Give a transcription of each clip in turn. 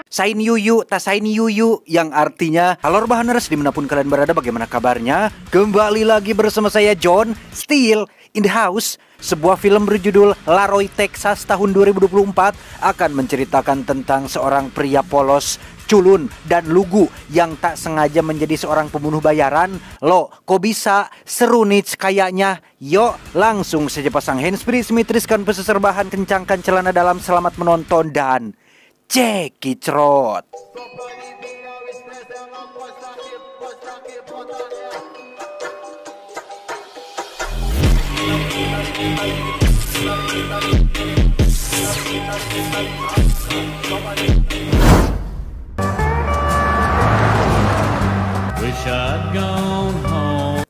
Sain Yuyu, Tasain Yuyu, yang artinya halo Rebahaners dimanapun kalian berada, bagaimana kabarnya? Kembali lagi bersama saya John, Still in the House. Sebuah film berjudul Laroy, Texas tahun 2024 akan menceritakan tentang seorang pria polos, culun, dan lugu yang tak sengaja menjadi seorang pembunuh bayaran. Loh, kok bisa? Seru nih kayaknya. Yuk, langsung saja pasang handsfree, simetriskan pese serbahan, kencangkan celana dalam, selamat menonton dan cekicrot.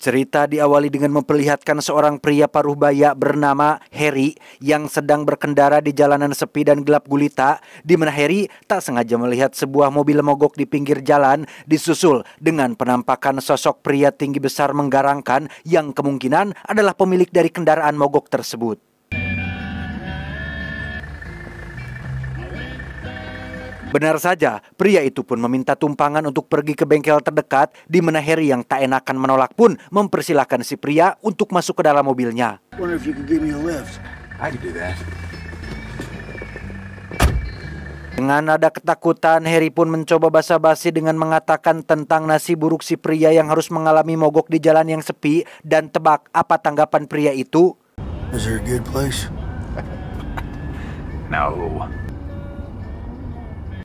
Cerita diawali dengan memperlihatkan seorang pria paruh baya bernama Harry yang sedang berkendara di jalanan sepi dan gelap gulita, di mana Harry tak sengaja melihat sebuah mobil mogok di pinggir jalan disusul dengan penampakan sosok pria tinggi besar menggarangkan yang kemungkinan adalah pemilik dari kendaraan mogok tersebut. Benar saja, pria itu pun meminta tumpangan untuk pergi ke bengkel terdekat, di mana Harry yang tak enakan menolak pun mempersilahkan si pria untuk masuk ke dalam mobilnya. Dengan nada ketakutan, Harry pun mencoba basa-basi dengan mengatakan tentang nasib buruk si pria yang harus mengalami mogok di jalan yang sepi, dan tebak apa tanggapan pria itu? Is there a good place? No.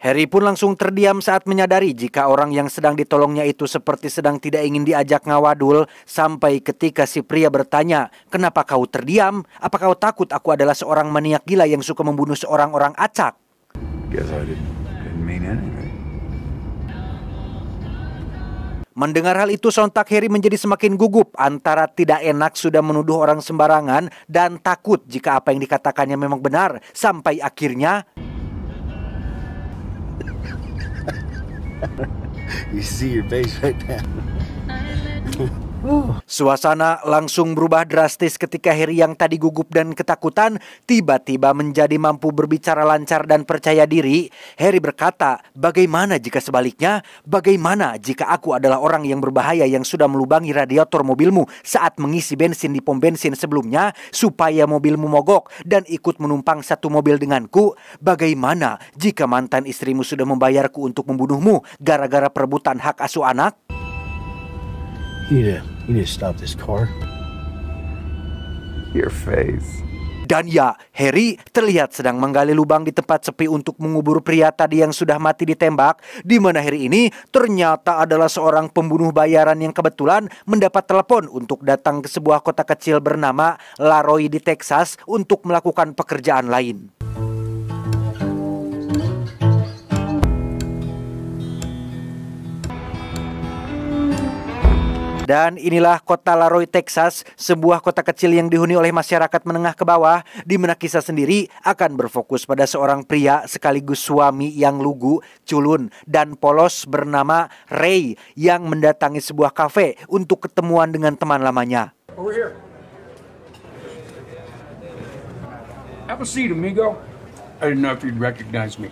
Harry pun langsung terdiam saat menyadari jika orang yang sedang ditolongnya itu seperti sedang tidak ingin diajak ngawadul, sampai ketika si pria bertanya, "Kenapa kau terdiam? Apa kau takut aku adalah seorang maniak gila yang suka membunuh seorang orang acak?" Guess I didn't mean anything. Mendengar hal itu, sontak Harry menjadi semakin gugup antara tidak enak sudah menuduh orang sembarangan dan takut jika apa yang dikatakannya memang benar, sampai akhirnya You see your face right now. suasana langsung berubah drastis ketika Harry yang tadi gugup dan ketakutan tiba-tiba menjadi mampu berbicara lancar dan percaya diri. Harry berkata, "Bagaimana jika sebaliknya? Bagaimana jika aku adalah orang yang berbahaya yang sudah melubangi radiator mobilmu saat mengisi bensin di pom bensin sebelumnya supaya mobilmu mogok dan ikut menumpang satu mobil denganku? Bagaimana jika mantan istrimu sudah membayarku untuk membunuhmu gara-gara perebutan hak asuh anak?" You need to stop this car. Your face. Dan ya, Harry terlihat sedang menggali lubang di tempat sepi untuk mengubur pria tadi yang sudah mati ditembak, di mana Harry ini ternyata adalah seorang pembunuh bayaran yang kebetulan mendapat telepon untuk datang ke sebuah kota kecil bernama Laroy di Texas untuk melakukan pekerjaan lain. Dan inilah kota Laroy, Texas, sebuah kota kecil yang dihuni oleh masyarakat menengah ke bawah, di mana kisah sendiri akan berfokus pada seorang pria sekaligus suami yang lugu, culun, dan polos bernama Ray yang mendatangi sebuah kafe untuk ketemuan dengan teman lamanya. Over here. Have a seat, amigo. I didn't know if you'd recognize me.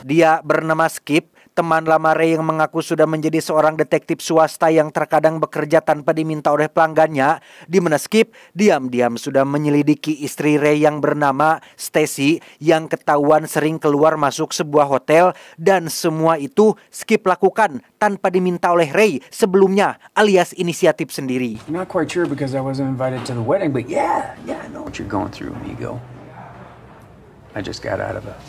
Dia bernama Skip, teman lama Ray yang mengaku sudah menjadi seorang detektif swasta yang terkadang bekerja tanpa diminta oleh pelanggannya, di mana Skip diam-diam sudah menyelidiki istri Ray yang bernama Stacy yang ketahuan sering keluar masuk sebuah hotel, dan semua itu Skip lakukan tanpa diminta oleh Ray sebelumnya, alias inisiatif sendiri. I'm not quite sure because I wasn't invited to the wedding, but yeah, I know what you're going through, amigo. I just got out of it.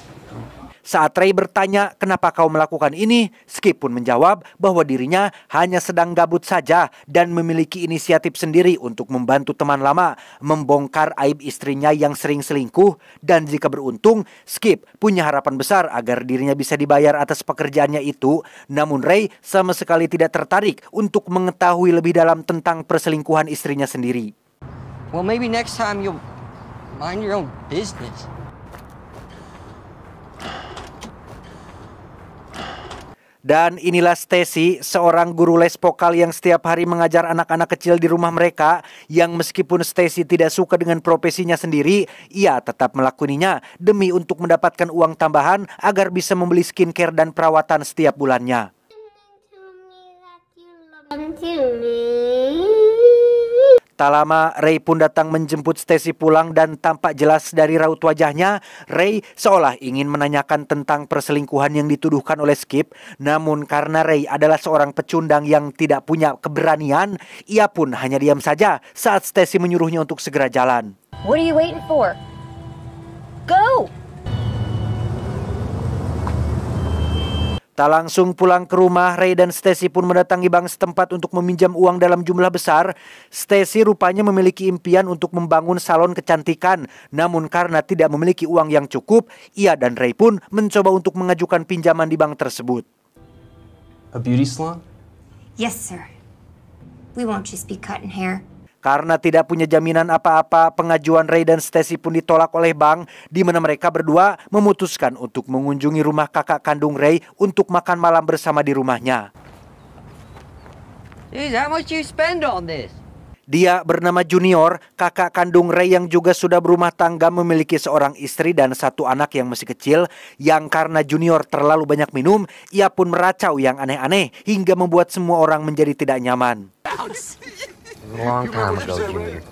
Saat Ray bertanya, "Kenapa kau melakukan ini?" Skip pun menjawab bahwa dirinya hanya sedang gabut saja dan memiliki inisiatif sendiri untuk membantu teman lama membongkar aib istrinya yang sering selingkuh. Dan jika beruntung, Skip punya harapan besar agar dirinya bisa dibayar atas pekerjaannya itu. Namun Ray sama sekali tidak tertarik untuk mengetahui lebih dalam tentang perselingkuhan istrinya sendiri. Well, maybe next time you'll mind your own business. Dan inilah Stacy, seorang guru les vokal yang setiap hari mengajar anak-anak kecil di rumah mereka, yang meskipun Stacy tidak suka dengan profesinya sendiri, ia tetap melakoninya demi untuk mendapatkan uang tambahan agar bisa membeli skincare dan perawatan setiap bulannya. Tak lama, Ray pun datang menjemput Stacy pulang dan tampak jelas dari raut wajahnya, Ray seolah ingin menanyakan tentang perselingkuhan yang dituduhkan oleh Skip. Namun karena Ray adalah seorang pecundang yang tidak punya keberanian, ia pun hanya diam saja saat Stacy menyuruhnya untuk segera jalan. What are you waiting for? Go! Tak langsung pulang ke rumah, Ray dan Stacy pun mendatangi bank setempat untuk meminjam uang dalam jumlah besar. Stacy rupanya memiliki impian untuk membangun salon kecantikan. Namun karena tidak memiliki uang yang cukup, ia dan Ray pun mencoba untuk mengajukan pinjaman di bank tersebut. A beauty salon? Yes, sir. We won't just be cutting hair. Karena tidak punya jaminan apa-apa, pengajuan Ray dan Stacy pun ditolak oleh bank, di mana mereka berdua memutuskan untuk mengunjungi rumah kakak kandung Ray untuk makan malam bersama di rumahnya. Jeez, how much you spend on this? Dia bernama Junior, kakak kandung Ray yang juga sudah berumah tangga, memiliki seorang istri dan satu anak yang masih kecil, yang karena Junior terlalu banyak minum, ia pun meracau yang aneh-aneh hingga membuat semua orang menjadi tidak nyaman. Long time ago, Junior.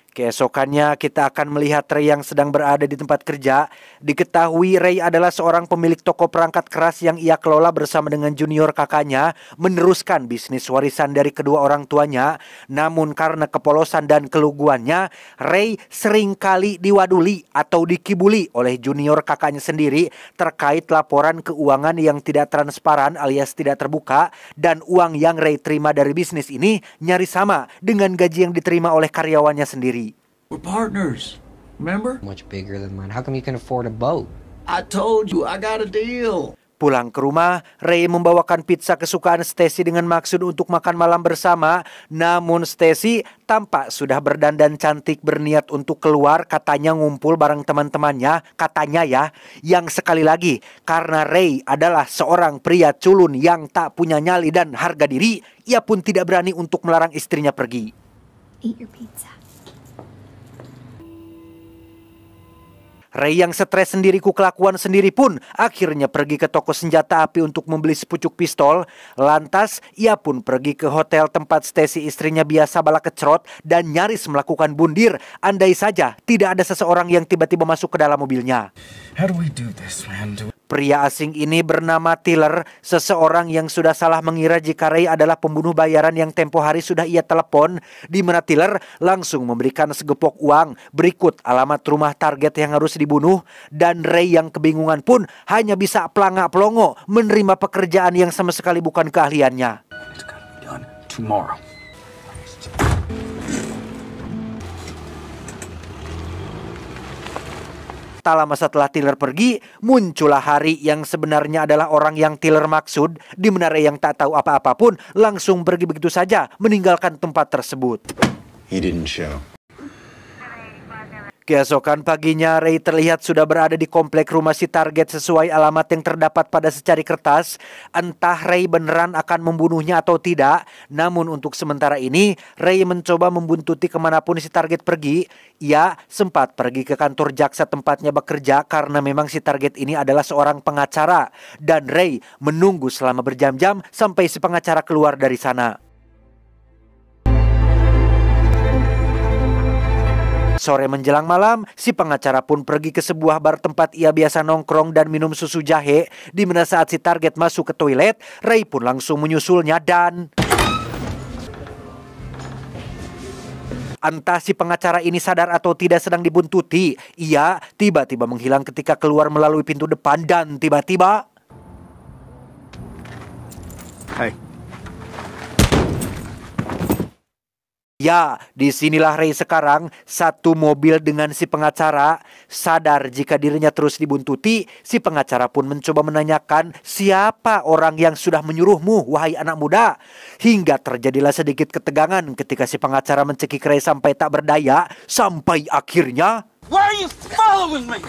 Keesokannya kita akan melihat Ray yang sedang berada di tempat kerja. Diketahui Ray adalah seorang pemilik toko perangkat keras yang ia kelola bersama dengan Junior kakaknya, meneruskan bisnis warisan dari kedua orang tuanya. Namun karena kepolosan dan keluguannya, Ray seringkali diwaduli atau dikibuli oleh Junior kakaknya sendiri terkait laporan keuangan yang tidak transparan alias tidak terbuka, dan uang yang Ray terima dari bisnis ini nyaris sama dengan gaji yang diterima oleh karyawannya sendiri. We're partners, remember? Much bigger than mine. How come you can afford a boat? I told you, I got a deal. Pulang ke rumah, Ray membawakan pizza kesukaan Stacy dengan maksud untuk makan malam bersama. Namun Stacy tampak sudah berdandan cantik berniat untuk keluar, katanya ngumpul bareng teman-temannya, katanya ya. Yang sekali lagi, karena Ray adalah seorang pria culun yang tak punya nyali dan harga diri, ia pun tidak berani untuk melarang istrinya pergi. Eat your pizza. Ray yang stres sendiri kelakuan sendiri pun akhirnya pergi ke toko senjata api untuk membeli sepucuk pistol. Lantas ia pun pergi ke hotel tempat Stacy istrinya biasa balak kecrot dan nyaris melakukan bundir, andai saja tidak ada seseorang yang tiba-tiba masuk ke dalam mobilnya. How do we do this, man? Pria asing ini bernama Tiller, seseorang yang sudah salah mengira jika Ray adalah pembunuh bayaran yang tempo hari sudah ia telepon, di mana Tiller langsung memberikan segepok uang berikut alamat rumah target yang harus dibunuh, dan Ray yang kebingungan pun hanya bisa pelangak-pelongo menerima pekerjaan yang sama sekali bukan keahliannya. It's gonna be done tomorrow. Tak lama setelah Tiller pergi, muncullah Hari yang sebenarnya adalah orang yang Tiller maksud, di mana Ray yang tak tahu apa-apa pun langsung pergi begitu saja meninggalkan tempat tersebut. He didn't show. Keesokan paginya, Ray terlihat sudah berada di komplek rumah si target sesuai alamat yang terdapat pada secari kertas. Entah Ray beneran akan membunuhnya atau tidak, namun untuk sementara ini, Ray mencoba membuntuti kemanapun si target pergi. Ia sempat pergi ke kantor jaksa tempatnya bekerja karena memang si target ini adalah seorang pengacara. Dan Ray menunggu selama berjam-jam sampai si pengacara keluar dari sana. Sore menjelang malam, si pengacara pun pergi ke sebuah bar tempat ia biasa nongkrong dan minum susu jahe, di mana saat si target masuk ke toilet, Ray pun langsung menyusulnya dan... Entah si pengacara ini sadar atau tidak sedang dibuntuti, ia tiba-tiba menghilang ketika keluar melalui pintu depan dan tiba-tiba... Hey. Ya, disinilah Ray sekarang, satu mobil dengan si pengacara. Sadar jika dirinya terus dibuntuti, si pengacara pun mencoba menanyakan siapa orang yang sudah menyuruhmu, wahai anak muda. Hingga terjadilah sedikit ketegangan ketika si pengacara mencekik Ray sampai tak berdaya, sampai akhirnya... Why are you following me?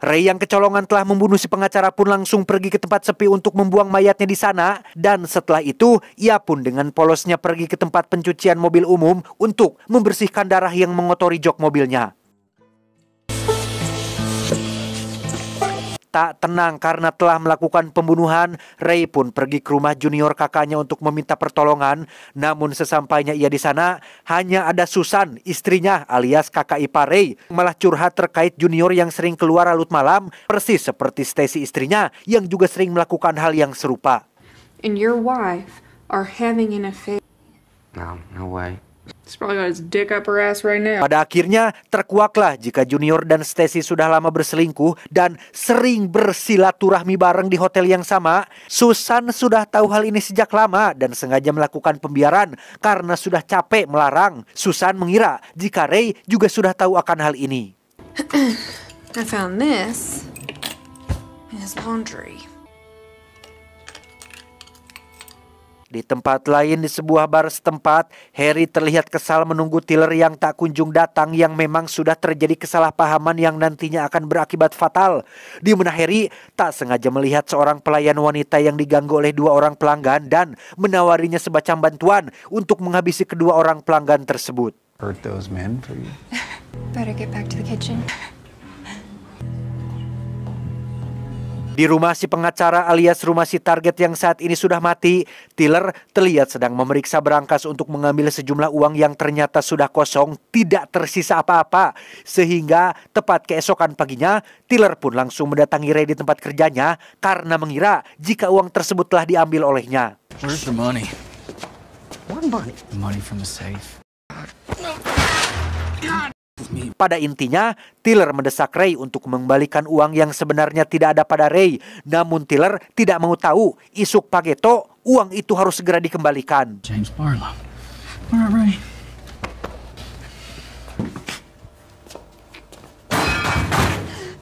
Ray yang kecolongan telah membunuh si pengacara pun langsung pergi ke tempat sepi untuk membuang mayatnya di sana. Dan setelah itu, ia pun dengan polosnya pergi ke tempat pencucian mobil umum untuk membersihkan darah yang mengotori jok mobilnya. Tak tenang karena telah melakukan pembunuhan, Ray pun pergi ke rumah junior kakaknya untuk meminta pertolongan. Namun sesampainya ia di sana, hanya ada Susan, istrinya alias kakak ipar Ray, malah curhat terkait junior yang sering keluar larut malam, persis seperti Stacy istrinya yang juga sering melakukan hal yang serupa. And your wife are having an affair. No way. He's probably got his dick up her ass right now. Pada akhirnya terkuaklah jika Junior dan Stacy sudah lama berselingkuh dan sering bersilaturahmi bareng di hotel yang sama. Susan sudah tahu hal ini sejak lama dan sengaja melakukan pembiaran karena sudah capek melarang. Susan mengira jika Ray juga sudah tahu akan hal ini. I found this in his laundry. Di tempat lain di sebuah bar setempat, Harry terlihat kesal menunggu Tiller yang tak kunjung datang yang memang sudah terjadi kesalahpahaman yang nantinya akan berakibat fatal. Di mana Harry tak sengaja melihat seorang pelayan wanita yang diganggu oleh dua orang pelanggan dan menawarinya semacam bantuan untuk menghabisi kedua orang pelanggan tersebut. Hurt those men for you? Better get back to the kitchen. Di rumah si pengacara alias rumah si target yang saat ini sudah mati, Tiller terlihat sedang memeriksa berangkas untuk mengambil sejumlah uang yang ternyata sudah kosong, tidak tersisa apa-apa. Sehingga tepat keesokan paginya, Tiller pun langsung mendatangi Ray di tempat kerjanya karena mengira jika uang tersebut telah diambil olehnya. Where's the money? What money? The money from the safe. Pada intinya, Tiller mendesak Ray untuk mengembalikan uang yang sebenarnya tidak ada pada Ray. Namun Tiller tidak mau tahu, isuk pageto, uang itu harus segera dikembalikan. James Barlow. All right.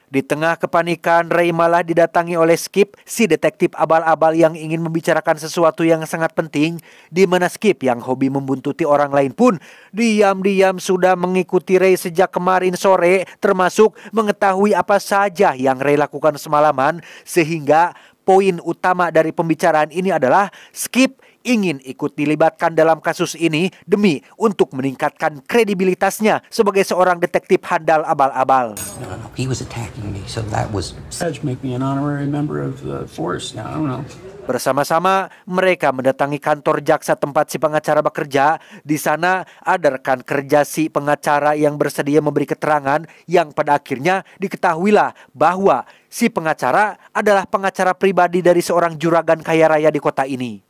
Di tengah kepanikan, Ray malah didatangi oleh Skip, si detektif abal-abal yang ingin membicarakan sesuatu yang sangat penting. Di mana Skip yang hobi membuntuti orang lain pun diam-diam sudah mengikuti Ray sejak kemarin sore, termasuk mengetahui apa saja yang Ray lakukan semalaman. Sehingga poin utama dari pembicaraan ini adalah Skip ingin ikut dilibatkan dalam kasus ini demi untuk meningkatkan kredibilitasnya sebagai seorang detektif handal abal-abal. No. He was attacking me, so that was... Judge make me an honorary member of the force. Now, I don't know. Bersama-sama mereka mendatangi kantor jaksa tempat si pengacara bekerja. Di sana ada rekan kerja si pengacara yang bersedia memberi keterangan yang pada akhirnya diketahuilah bahwa si pengacara adalah pengacara pribadi dari seorang juragan kaya raya di kota ini.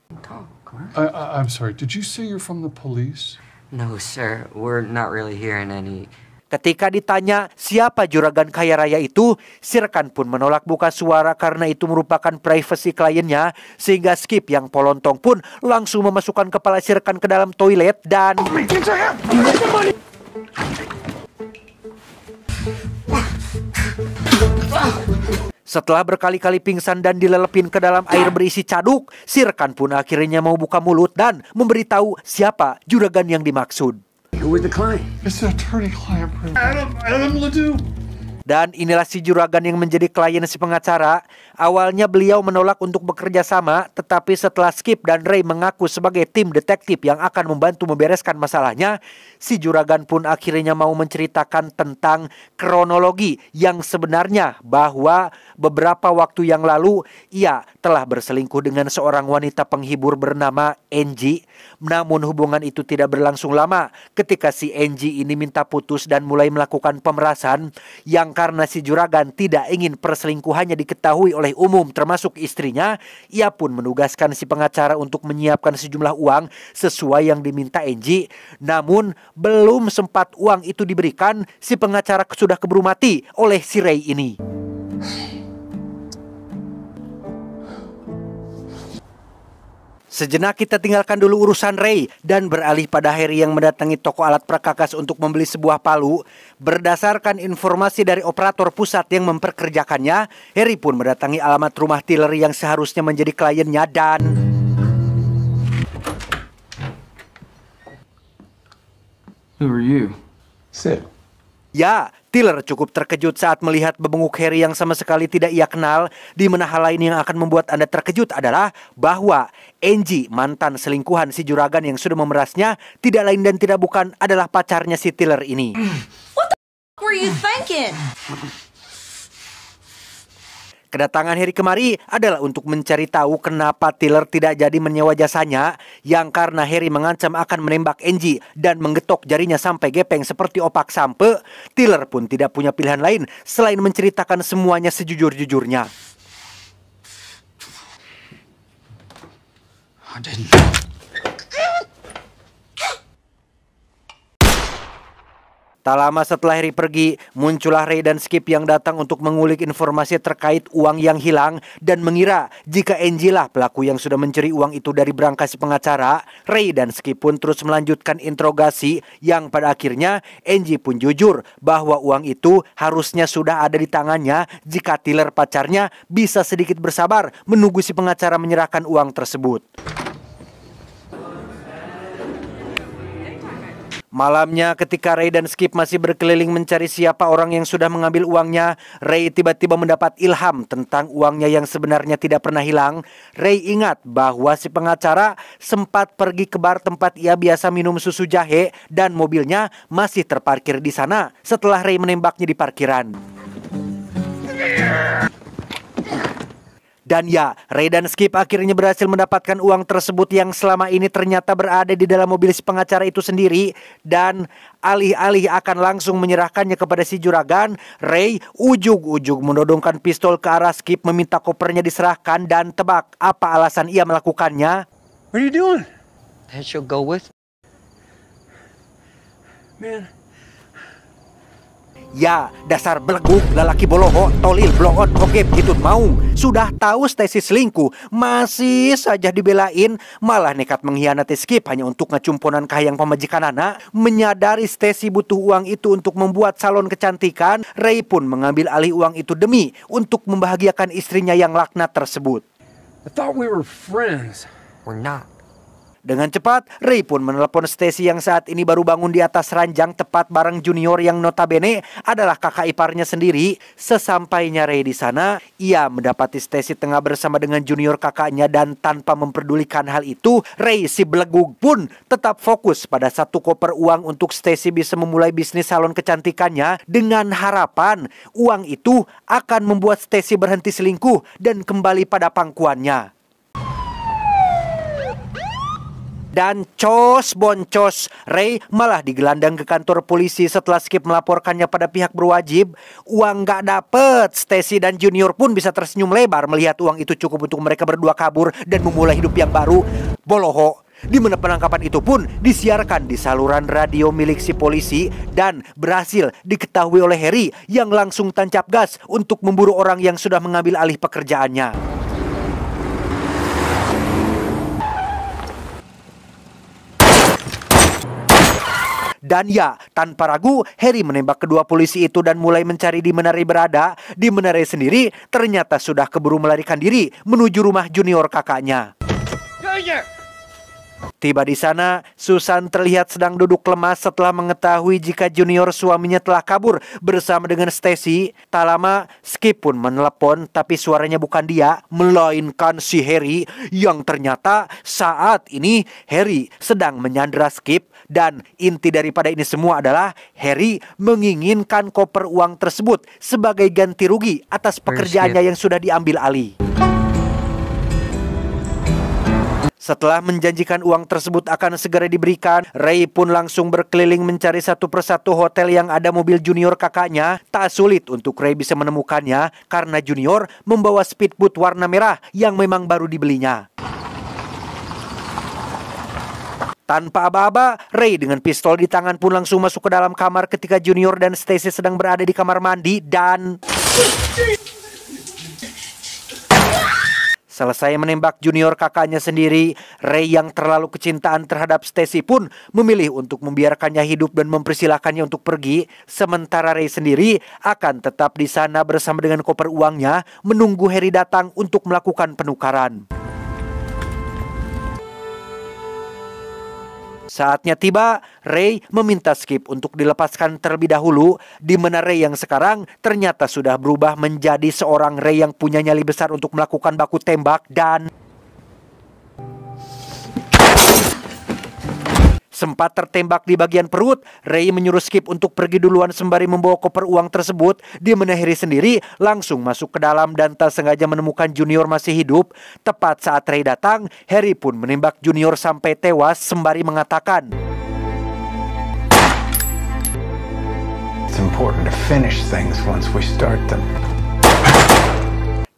I'm sorry, did you say you're from the police? No, sir. We're not really hearing any... Ketika ditanya siapa juragan kaya raya itu, si rekan pun menolak buka suara karena itu merupakan privasi kliennya. Sehingga Skip yang polontong pun langsung memasukkan kepala si rekan ke dalam toilet dan... Setelah berkali-kali pingsan dan dilelepin ke dalam air berisi caduk, si rekan pun akhirnya mau buka mulut dan memberitahu siapa juragan yang dimaksud. Who was the client? It's the attorney-client privilege. Adam Ledoux. Dan inilah si juragan yang menjadi klien si pengacara. Awalnya beliau menolak untuk bekerja sama, tetapi setelah Skip dan Ray mengaku sebagai tim detektif yang akan membantu membereskan masalahnya, si juragan pun akhirnya mau menceritakan tentang kronologi yang sebenarnya bahwa beberapa waktu yang lalu ia telah berselingkuh dengan seorang wanita penghibur bernama Angie. Namun hubungan itu tidak berlangsung lama ketika si Angie ini minta putus dan mulai melakukan pemerasan yang karena si juragan tidak ingin perselingkuhannya diketahui oleh umum termasuk istrinya, ia pun menugaskan si pengacara untuk menyiapkan sejumlah uang sesuai yang diminta Angie. Namun belum sempat uang itu diberikan, si pengacara sudah keburu mati oleh si Ray ini. Sejenak kita tinggalkan dulu urusan Ray dan beralih pada Harry yang mendatangi toko alat perkakas untuk membeli sebuah palu. Berdasarkan informasi dari operator pusat yang memperkerjakannya, Harry pun mendatangi alamat rumah Tiller yang seharusnya menjadi kliennya dan... Who are you? Sid. Ya, Tiller cukup terkejut saat melihat bebenguk Harry yang sama sekali tidak ia kenal, di mana hal lain yang akan membuat Anda terkejut adalah bahwa Angie, mantan selingkuhan si juragan yang sudah memerasnya, tidak lain dan tidak bukan adalah pacarnya si Tiller ini. What the f*** were you thinking? Kedatangan Harry kemari adalah untuk mencari tahu kenapa Tiller tidak jadi menyewa jasanya, yang karena Harry mengancam akan menembak Angie dan menggetok jarinya sampai gepeng seperti opak sampe. Tiller pun tidak punya pilihan lain selain menceritakan semuanya sejujur-jujurnya. I didn't. Tak lama setelah Harry pergi, muncullah Ray dan Skip yang datang untuk mengulik informasi terkait uang yang hilang dan mengira jika Angie lah pelaku yang sudah mencuri uang itu dari berangkas pengacara. Ray dan Skip pun terus melanjutkan interogasi yang pada akhirnya Angie pun jujur bahwa uang itu harusnya sudah ada di tangannya jika Tiller pacarnya bisa sedikit bersabar menunggu si pengacara menyerahkan uang tersebut. Malamnya ketika Ray dan Skip masih berkeliling mencari siapa orang yang sudah mengambil uangnya, Ray tiba-tiba mendapat ilham tentang uangnya yang sebenarnya tidak pernah hilang. Ray ingat bahwa si pengacara sempat pergi ke bar tempat ia biasa minum susu jahe dan mobilnya masih terparkir di sana setelah Ray menembaknya di parkiran. Dan ya, Ray dan Skip akhirnya berhasil mendapatkan uang tersebut yang selama ini ternyata berada di dalam mobil si pengacara itu sendiri. Dan alih-alih akan langsung menyerahkannya kepada si juragan, Ray ujug-ujug menodongkan pistol ke arah Skip meminta kopernya diserahkan. Dan tebak apa alasan ia melakukannya? What are you doing? That you'll go with? Man. Ya, dasar beleguk, lalaki boloho, tolil, bloot, oke, begitu maung. Sudah tahu Stacy selingkuh, masih saja dibelain, malah nekat mengkhianati Skip hanya untuk ngecumponan kahayang pemajikan anak. Menyadari Stacy butuh uang itu untuk membuat salon kecantikan, Ray pun mengambil alih uang itu demi untuk membahagiakan istrinya yang laknat tersebut. I thought we were friends. We're not. Dengan cepat, Ray pun menelepon Stacy yang saat ini baru bangun di atas ranjang tepat bareng Junior yang notabene adalah kakak iparnya sendiri. Sesampainya Ray di sana, ia mendapati Stacy tengah bersama dengan Junior kakaknya dan tanpa memperdulikan hal itu, Ray si belegug pun tetap fokus pada satu koper uang untuk Stacy bisa memulai bisnis salon kecantikannya dengan harapan uang itu akan membuat Stacy berhenti selingkuh dan kembali pada pangkuannya. Dan cos boncos, Ray malah digelandang ke kantor polisi setelah Skip melaporkannya pada pihak berwajib. Uang gak dapet, Stacy dan Junior pun bisa tersenyum lebar melihat uang itu cukup untuk mereka berdua kabur dan memulai hidup yang baru. Boloho. Di mana penangkapan itu pun disiarkan di saluran radio milik si polisi dan berhasil diketahui oleh Harry yang langsung tancap gas untuk memburu orang yang sudah mengambil alih pekerjaannya. Dan ya, tanpa ragu, Harry menembak kedua polisi itu dan mulai mencari di mana Ray berada. Di mana Ray sendiri ternyata sudah keburu melarikan diri menuju rumah Junior kakaknya. Tiba di sana, Susan terlihat sedang duduk lemas setelah mengetahui jika Junior suaminya telah kabur bersama dengan Stacy. Tak lama, Skip pun menelepon, tapi suaranya bukan dia, melainkan si Harry, yang ternyata saat ini Harry sedang menyandera Skip. Dan inti daripada ini semua adalah Harry menginginkan koper uang tersebut sebagai ganti rugi atas pekerjaannya yang sudah diambil alih. Setelah menjanjikan uang tersebut akan segera diberikan, Ray pun langsung berkeliling mencari satu persatu hotel yang ada mobil Junior kakaknya. Tak sulit untuk Ray bisa menemukannya karena Junior membawa speedboat warna merah yang memang baru dibelinya. Tanpa aba-aba, Ray dengan pistol di tangan pun langsung masuk ke dalam kamar ketika Junior dan Stacy sedang berada di kamar mandi dan... Selesai menembak Junior kakaknya sendiri, Ray yang terlalu kecintaan terhadap Stacy pun memilih untuk membiarkannya hidup dan mempersilahkannya untuk pergi. Sementara Ray sendiri akan tetap di sana bersama dengan koper uangnya, menunggu Harry datang untuk melakukan penukaran. Saatnya tiba, Ray meminta Skip untuk dilepaskan terlebih dahulu, di mana Ray yang sekarang ternyata sudah berubah menjadi seorang Ray yang punya nyali besar untuk melakukan baku tembak dan sempat tertembak di bagian perut. Ray menyuruh Skip untuk pergi duluan sembari membawa koper uang tersebut, di mana Harry sendiri langsung masuk ke dalam dan tak sengaja menemukan Junior masih hidup. Tepat saat Ray datang, Harry pun menembak Junior sampai tewas sembari mengatakan, It's important to finish things once we start them.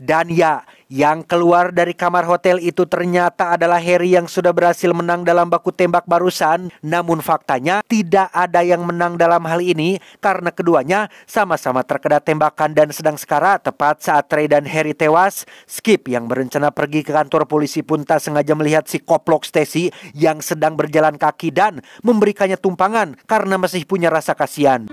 dan ya, yang keluar dari kamar hotel itu ternyata adalah Harry yang sudah berhasil menang dalam baku tembak barusan. Namun faktanya tidak ada yang menang dalam hal ini karena keduanya sama-sama terkena tembakan dan sedang sekarat. Tepat saat Ray dan Harry tewas, Skip yang berencana pergi ke kantor polisi pun tak sengaja melihat si koplok Stacy yang sedang berjalan kaki dan memberikannya tumpangan karena masih punya rasa kasihan.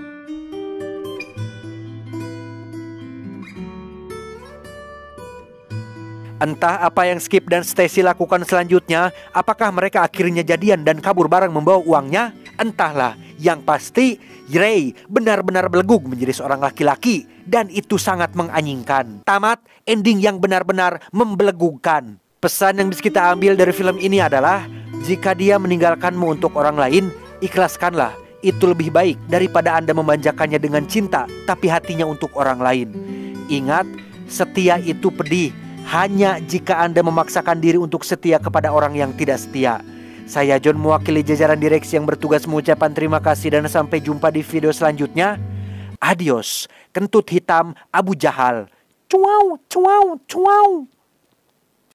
Entah apa yang Skip dan Stacy lakukan selanjutnya, apakah mereka akhirnya jadian dan kabur bareng membawa uangnya? Entahlah, yang pasti Ray benar-benar belegug menjadi seorang laki-laki dan itu sangat menganjingkan. Tamat ending yang benar-benar membelegugkan. Pesan yang bisa kita ambil dari film ini adalah, jika dia meninggalkanmu untuk orang lain, ikhlaskanlah. Itu lebih baik daripada Anda memanjakannya dengan cinta, tapi hatinya untuk orang lain. Ingat, setia itu pedih hanya jika Anda memaksakan diri untuk setia kepada orang yang tidak setia. Saya John mewakili jajaran direksi yang bertugas mengucapkan terima kasih dan sampai jumpa di video selanjutnya. Adios, kentut hitam Abu Jahal. Cuau, cuau, cuau.